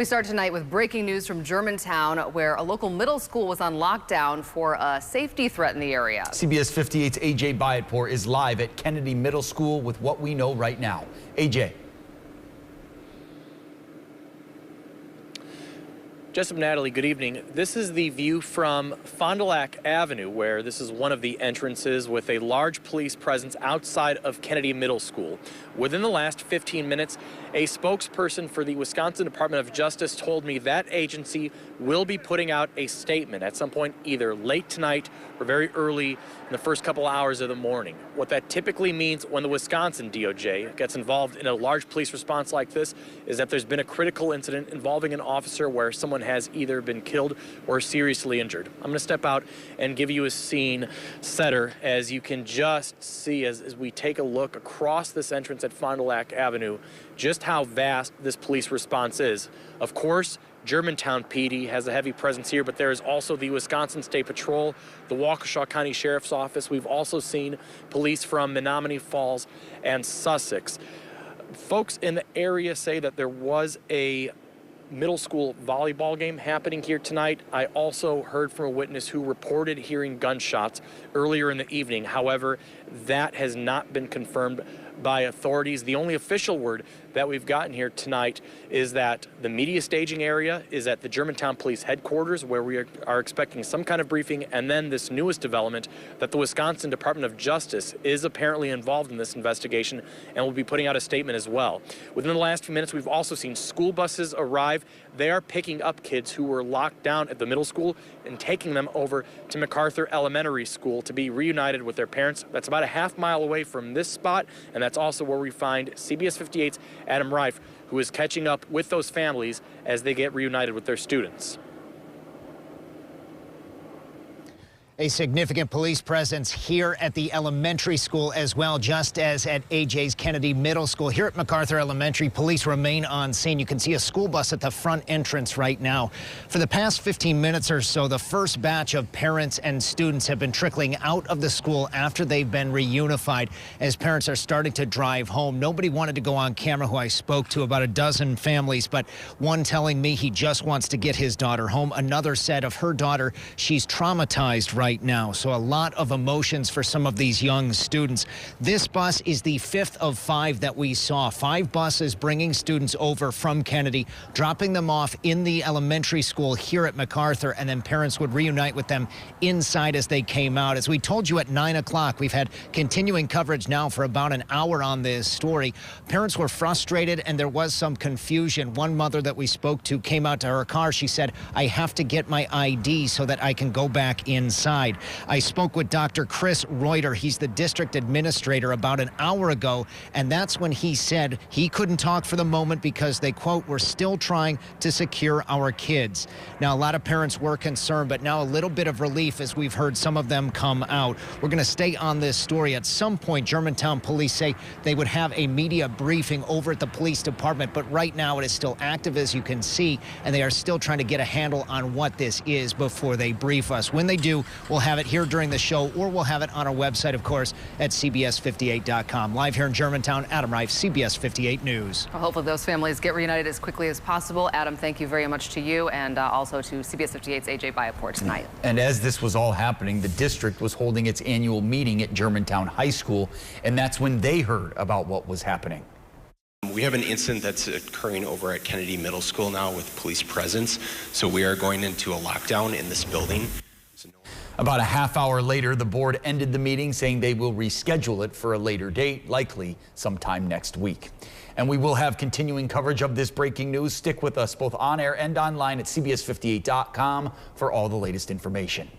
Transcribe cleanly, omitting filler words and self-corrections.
We start tonight with breaking news from Germantown, where a local middle school was on lockdown for a safety threat in the area. CBS 58's AJ Bayatpour is live at Kennedy Middle School with what we know right now. AJ. Jessup, Natalie, good evening. This is the view from Fond du Lac Avenue, where this is one of the entrances with a large police presence outside of Kennedy Middle School. Within the last 15 minutes, a spokesperson for the Wisconsin Department of Justice told me that agency will be putting out a statement at some point either late tonight or very early in the first couple hours of the morning. What that typically means when the Wisconsin DOJ gets involved in a large police response like this is that there's been a critical incident involving an officer where someone has either been killed or seriously injured. I'm going to step out and give you a scene setter, as you can just see as we take a look across this entrance at Fond du Lac Avenue, just how vast this police response is. Of course, Germantown PD has a heavy presence here, but there is also the Wisconsin State Patrol, the Waukesha County Sheriff's Office. We've also seen police from Menominee Falls and Sussex. Folks in the area say that there was a middle school volleyball game happening here tonight. I also heard from a witness who reported hearing gunshots earlier in the evening. However, that has not been confirmed by authorities. The only official word that we've gotten here tonight is that the media staging area is at the Germantown Police Headquarters, where we are expecting some kind of briefing, and then this newest development that the Wisconsin Department of Justice is apparently involved in this investigation and will be putting out a statement as well. Within the last few minutes, we've also seen school buses arrive. They are picking up kids who were locked down at the middle school and taking them over to MacArthur Elementary School to be reunited with their parents. That's about a half-mile away from this spot, and that's also where we find CBS 58's Adam Reif, who is catching up with those families as they get reunited with their students. A significant police presence here at the elementary school as well, just as at AJ's Kennedy Middle School. Here at MacArthur Elementary, police remain on scene. You can see a school bus at the front entrance right now. For the past 15 minutes or so, the first batch of parents and students have been trickling out of the school after they've been reunified, as parents are starting to drive home. Nobody wanted to go on camera, who I spoke to, about a dozen families, but one telling me he just wants to get his daughter home. Another said of her daughter, she's traumatized right now. So a lot of emotions for some of these young students. This bus is the fifth of 5 that we saw. 5 buses bringing students over from Kennedy, dropping them off in the elementary school here at MacArthur, and then parents would reunite with them inside as they came out. As we told you at 9 o'clock, we've had continuing coverage now for about an hour on this story. Parents were frustrated and there was some confusion. One mother that we spoke to came out to her car. She said, "I have to get my ID so that I can go back inside." I spoke with Dr. Chris Reuter. He's the district administrator, about an hour ago, and that's when he said he couldn't talk for the moment because they, quote, "were still trying to secure our kids." Now, a lot of parents were concerned, but now a little bit of relief as we've heard some of them come out. We're going to stay on this story. At some point, Germantown police say they would have a media briefing over at the police department, but right now it is still active, as you can see, and they are still trying to get a handle on what this is before they brief us. When they do, we'll have it here during the show, or we'll have it on our website, of course, at CBS58.com. Live here in Germantown, Adam Reif, CBS 58 News. Well, hopefully those families get reunited as quickly as possible. Adam, thank you very much to you, and also to CBS 58's AJ Bayatpour tonight. And as this was all happening, the district was holding its annual meeting at Germantown High School, and that's when they heard about what was happening. We have an incident that's occurring over at Kennedy Middle School now with police presence, so we are going into a lockdown in this building. About a half hour later, the board ended the meeting, saying they will reschedule it for a later date, likely sometime next week. And we will have continuing coverage of this breaking news. Stick with us both on air and online at CBS58.com for all the latest information.